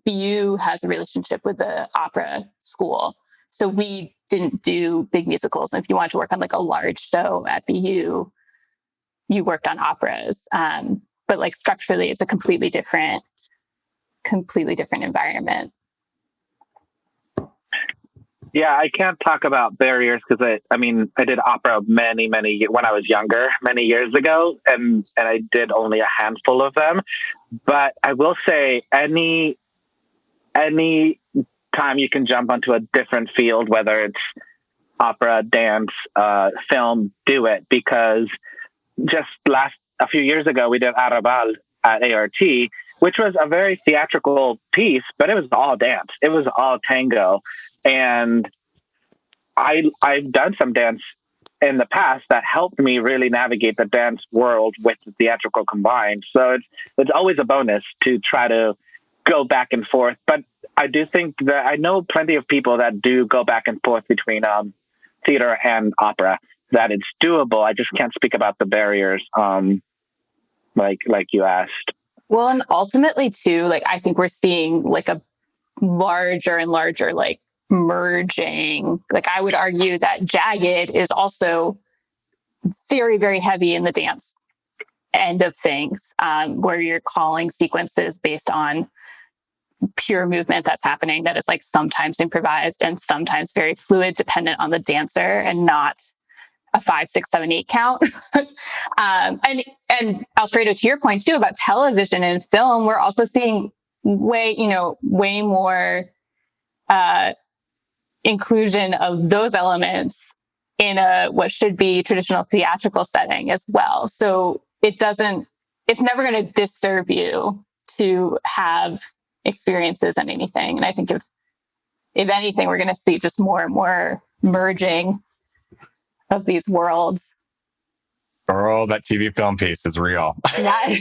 BU has a relationship with the opera school. So we didn't do big musicals. And if you want to work on like a large show at BU, you worked on operas. But like structurally, it's a completely different environment. Yeah, I can't talk about barriers because I did opera many when I was younger, many years ago, and I did only a handful of them. But I will say any time you can jump onto a different field, whether it's opera, dance, film, do it, because just a few years ago we did Arrabal at ART, which was a very theatrical piece, but it was all dance. It was all tango. And I've done some dance in the past that helped me really navigate the dance world with the theatrical combined. So it's always a bonus to try to go back and forth. But I do think that I know plenty of people that do go back and forth between theater and opera, that it's doable. I just can't speak about the barriers like you asked. Well, and ultimately too, like I think we're seeing like a larger and larger like merging. Like I would argue that Jagged is also very, very heavy in the dance end of things, where you're calling sequences based on pure movement that's happening that is like sometimes improvised and sometimes very fluid, dependent on the dancer, and not a 5, 6, 7, 8 count. And Alfredo, to your point too about television and film, we're also seeing way more inclusion of those elements in what should be traditional theatrical setting as well. So it's never going to disserve you to have experiences in anything. And I think if anything, we're going to see just more and more merging of these worlds. Girl, that TV film piece is real. Yeah.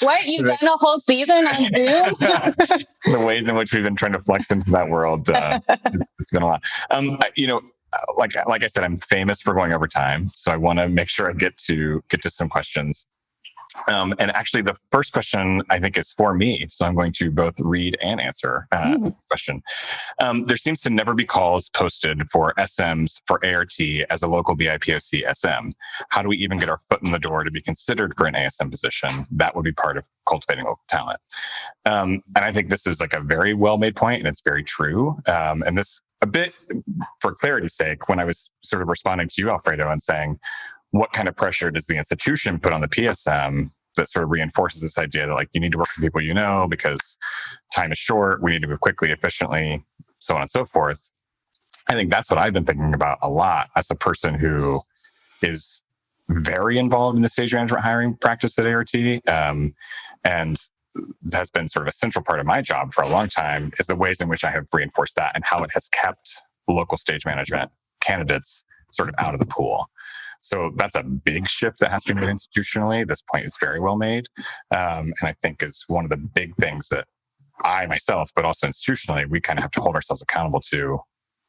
What? You've done a whole season on Zoom? The ways in which we've been trying to flex into that world, it's been a lot. Like I said, I'm famous for going over time, so I want to make sure I get to some questions. And actually, the first question I think is for me, so I'm going to both read and answer the question. There seems to never be calls posted for SMs for ART as a local BIPOC SM. How do we even get our foot in the door to be considered for an ASM position? That would be part of cultivating local talent. And I think this is like a very well-made point, and it's very true. And this, a bit for clarity's sake, when I was sort of responding to you, Alfredo, and saying, what kind of pressure does the institution put on the PSM that sort of reinforces this idea that like you need to work with people because time is short, we need to move quickly, efficiently, so on and so forth. I think that's what I've been thinking about a lot as a person who is very involved in the stage management hiring practice at ART, and has been sort of a central part of my job for a long time, is the ways in which I have reinforced that and how it has kept local stage management candidates sort of out of the pool. So that's a big shift that has to be made institutionally. This point is very well made. And I think is one of the big things that I myself, but also institutionally, we kind of have to hold ourselves accountable to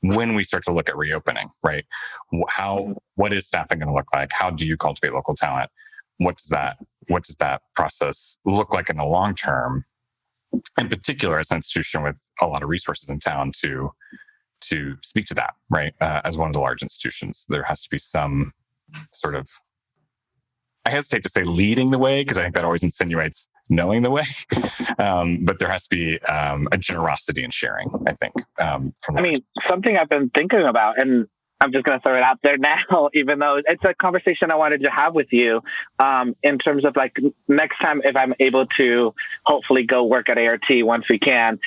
when we start to look at reopening, right? What is staffing going to look like? How do you cultivate local talent? What does that process look like in the long term? In particular, as an institution with a lot of resources in town to speak to that, right? As one of the large institutions, there has to be some sort of, I hesitate to say leading the way, because I think that always insinuates knowing the way. But there has to be a generosity in sharing, I think. Something I've been thinking about, and I'm just going to throw it out there now, even though it's a conversation I wanted to have with you, in terms of next time, if I'm able to hopefully go work at ART once we can,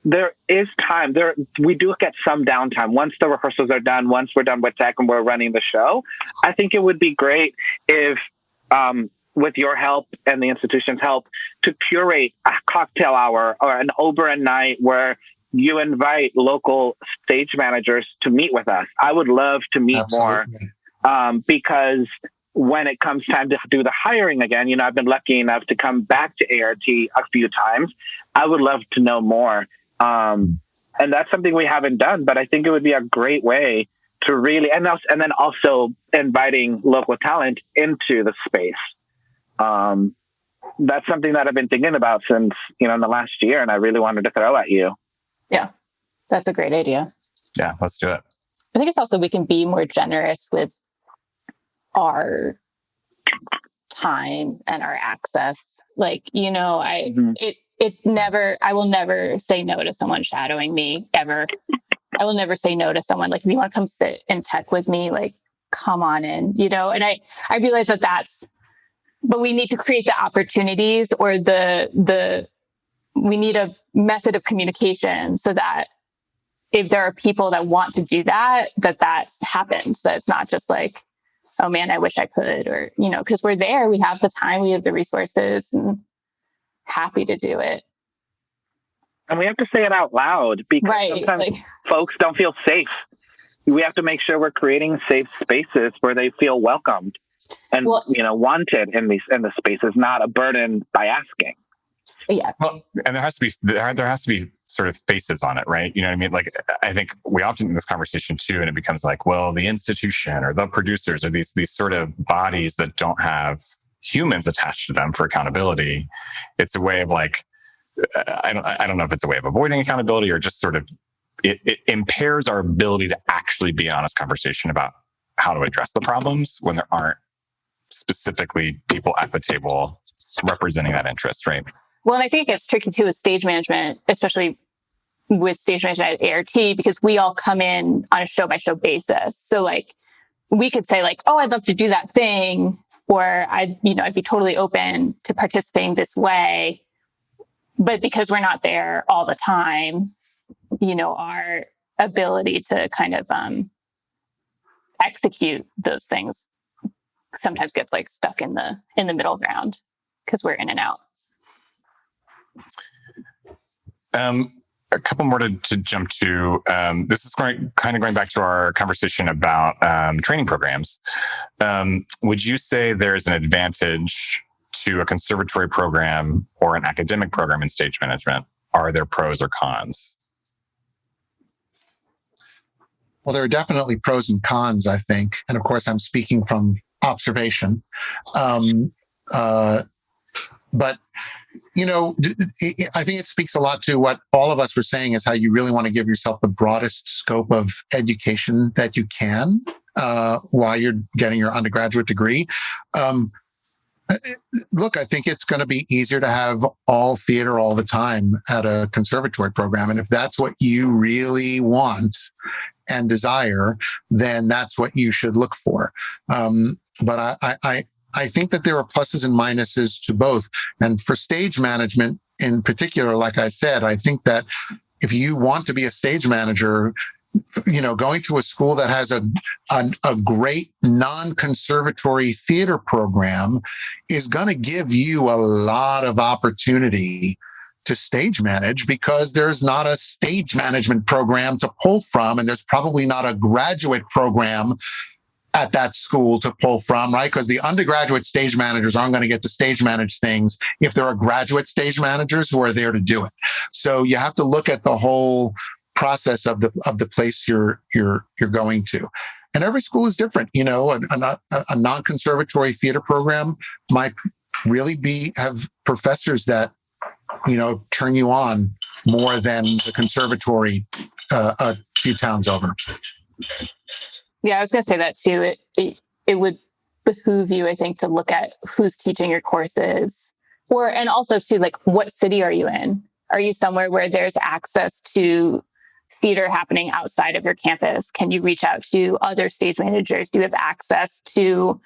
there is time. We do get some downtime. Once the rehearsals are done, once we're done with tech and we're running the show, I think it would be great if, with your help and the institution's help, to curate a cocktail hour or an Oberyn night where you invite local stage managers to meet with us. I would love to meet Absolutely. more, because when it comes time to do the hiring again, I've been lucky enough to come back to ART a few times. I would love to know more. And that's something we haven't done, but I think it would be a great way to really, and then also inviting local talent into the space. That's something that I've been thinking about since, in the last year, and I really wanted to throw at you. Yeah, that's a great idea. Yeah, let's do it. I think it's also, we can be more generous with our time and our access. Like, I will never say no to someone shadowing me ever. I will never say no to someone. Like, if you want to come sit in tech with me, like, come on in, and I realize but we need to create the opportunities, or we need a method of communication so that if there are people that want to do that happens, that it's not just like, oh man, I wish I could, or, because we're there, we have the time, we have the resources, and happy to do it. And we have to say it out loud, because sometimes folks don't feel safe. We have to make sure we're creating safe spaces where they feel welcomed and, wanted in the spaces, not a burden by asking. Yeah. Well, and there has to be sort of faces on it, right? You know what I mean? Like, I think we often in this conversation too, and it becomes like, well, the institution or the producers or these sort of bodies that don't have humans attached to them for accountability. It's a way of like, I don't know if it's a way of avoiding accountability or just sort of it impairs our ability to actually be an honest conversation about how to address the problems when there aren't specifically people at the table representing that interest, right? Well, and I think it's tricky too with stage management, especially with stage management at ART, because we all come in on a show by show basis. So like, we could say like, oh, I'd love to do that thing, or I'd be totally open to participating this way. But because we're not there all the time, our ability to kind of execute those things sometimes gets like stuck in the middle ground because we're in and out. A couple more to jump to. This is kind of going back to our conversation about training programs. Would you say there's an advantage to a conservatory program or an academic program in stage management? Are there pros or cons? Well, there are definitely pros and cons, I think. And of course, I'm speaking from observation. But I think it speaks a lot to what all of us were saying, is how you really want to give yourself the broadest scope of education that you can while you're getting your undergraduate degree. Look, I think it's going to be easier to have all theater all the time at a conservatory program. And if that's what you really want and desire, then that's what you should look for. But I think that there are pluses and minuses to both. And for stage management in particular, like I said, I think that if you want to be a stage manager, going to a school that has a great non-conservatory theater program is going to give you a lot of opportunity to stage manage, because there's not a stage management program to pull from, and there's probably not a graduate program at that school to pull from, right? Because the undergraduate stage managers aren't going to get to stage manage things if there are graduate stage managers who are there to do it. So you have to look at the whole process of the place you're going to. And every school is different. A non-conservatory theater program might really have professors that turn you on more than the conservatory a few towns over. Yeah, I was going to say that too. It would behoove you, I think, to look at who's teaching your courses, and also too, like, what city are you in? Are you somewhere where there's access to theater happening outside of your campus? Can you reach out to other stage managers? Do you have access to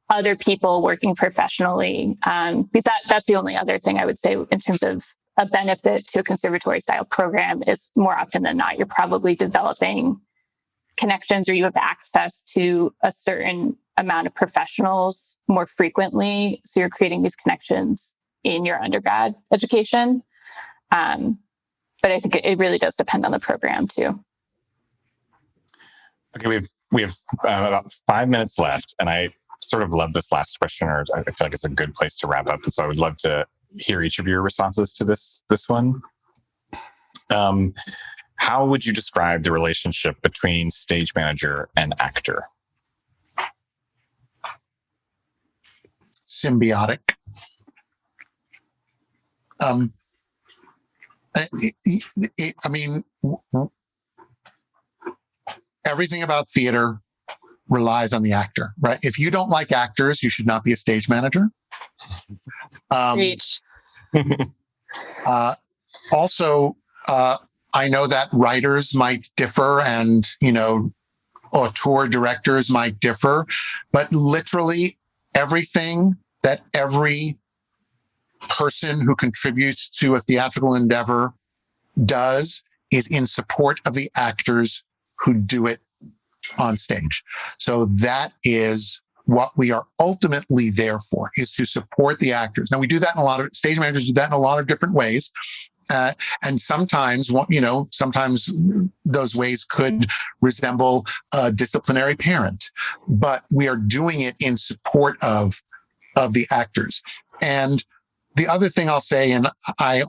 other people working professionally? Because that's the only other thing I would say in terms of a benefit to a conservatory style program is more often than not, you're probably developing connections, or you have access to a certain amount of professionals more frequently. So you're creating these connections in your undergrad education. But I think it really does depend on the program too. Okay, we have about 5 minutes left, and I sort of love this last question, or I feel like it's a good place to wrap up. And so I would love to hear each of your responses to this one. How would you describe the relationship between stage manager and actor? Symbiotic. I mean, everything about theater relies on the actor, right? If you don't like actors, you should not be a stage manager. Also, I know that writers might differ, and auteur directors might differ, but literally everything that every person who contributes to a theatrical endeavor does is in support of the actors who do it on stage. So that is what we are ultimately there for, is to support the actors. Now, we do that in a lot of stage managers do that in a lot of different ways. And sometimes, sometimes those ways could resemble a disciplinary parent, but we are doing it in support of the actors. And the other thing I'll say, and I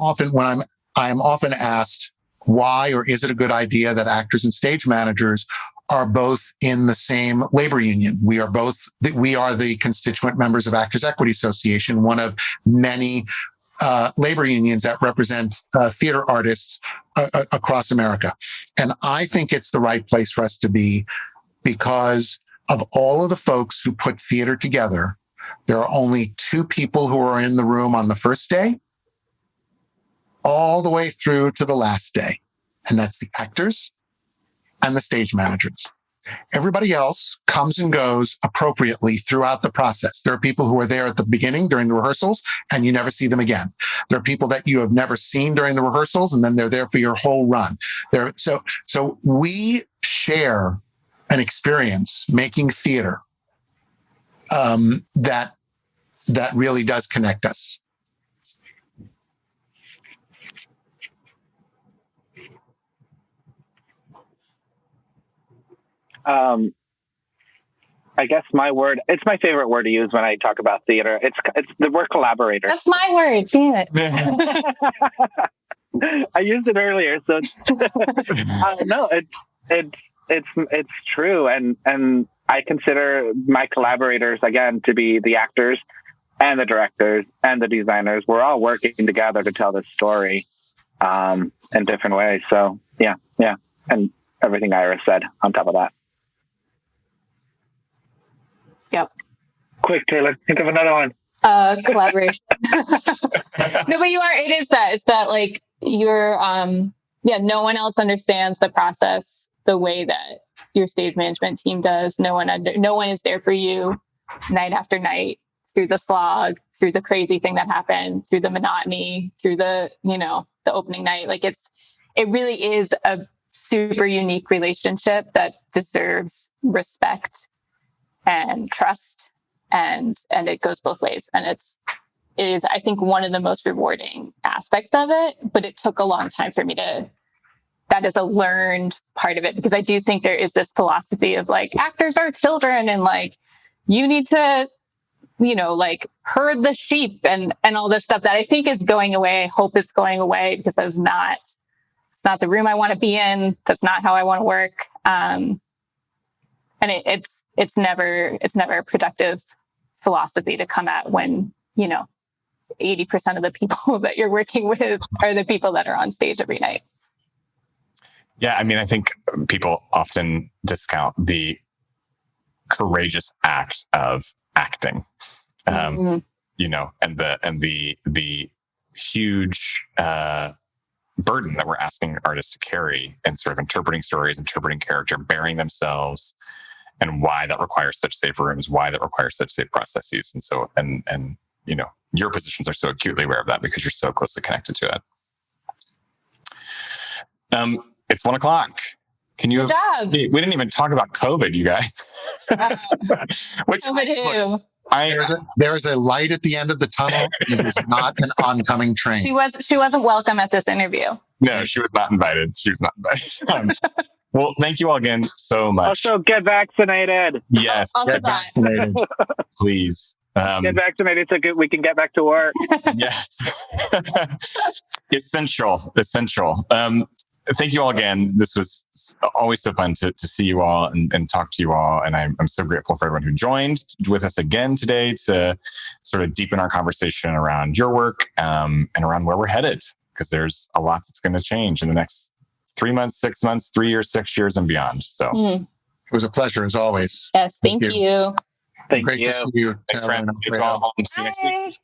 am often asked why, or is it a good idea that actors and stage managers are both in the same labor union? We are the constituent members of Actors Equity Association, one of many labor unions that represent theater artists across America. And I think it's the right place for us to be, because of all of the folks who put theater together, there are only two people who are in the room on the first day, all the way through to the last day. And that's the actors and the stage managers. Everybody else comes and goes appropriately throughout the process. There are people who are there at the beginning during the rehearsals, and you never see them again. There are people that you have never seen during the rehearsals, and then they're there for your whole run. So we share an experience making theater that really does connect us. I guess it's my favorite word to use when I talk about theater. It's the word collaborator. That's my word. Damn it. I used it earlier. So no, it's true. And I consider my collaborators, again, to be the actors and the directors and the designers. We're all working together to tell this story in different ways. So yeah. And everything Ira said on top of that. Yep. Quick, Taylor, think of another one. Collaboration. No, but it is that. It's that, like, you're, no one else understands the process the way that your stage management team does. No one is there for you night after night, through the slog, through the crazy thing that happened, through the monotony, through the opening night. Like, it really is a super unique relationship that deserves respect and trust, and it goes both ways. And it is, I think, one of the most rewarding aspects of it, but it took a long time for me that is a learned part of it, because I do think there is this philosophy of, like, actors are children, and, like, you need to, like, herd the sheep and all this stuff that I think is going away. I hope it's going away, because it's not the room I want to be in. That's not how I want to work. And it's never a productive philosophy to come at when 80% of the people that you're working with are the people that are on stage every night. Yeah, I mean, I think people often discount the courageous act of acting, and the huge burden that we're asking artists to carry in sort of interpreting stories, interpreting character, bearing themselves, and why that requires such safe rooms, why that requires such safe processes. And so, and your positions are so acutely aware of that because you're so closely connected to it. It's 1:00. Can you? Good job. We didn't even talk about COVID, you guys. Which COVID. There is a light at the end of the tunnel. It is not an oncoming train. She wasn't welcome at this interview. No, she was not invited. Well, thank you all again so much. Also, get vaccinated. Yes, get vaccinated. Please. Get vaccinated so we can get back to work. Yes. Essential. Thank you all again. This was always so fun to see you all and talk to you all. And I'm so grateful for everyone who joined with us again today to sort of deepen our conversation around your work and around where we're headed, because there's a lot that's going to change in the next 3 months, 6 months, 3 years, 6 years and beyond. So it was a pleasure as always. Yes. Thank you. Great to see you. Thanks, friends. See you all home. See you next week.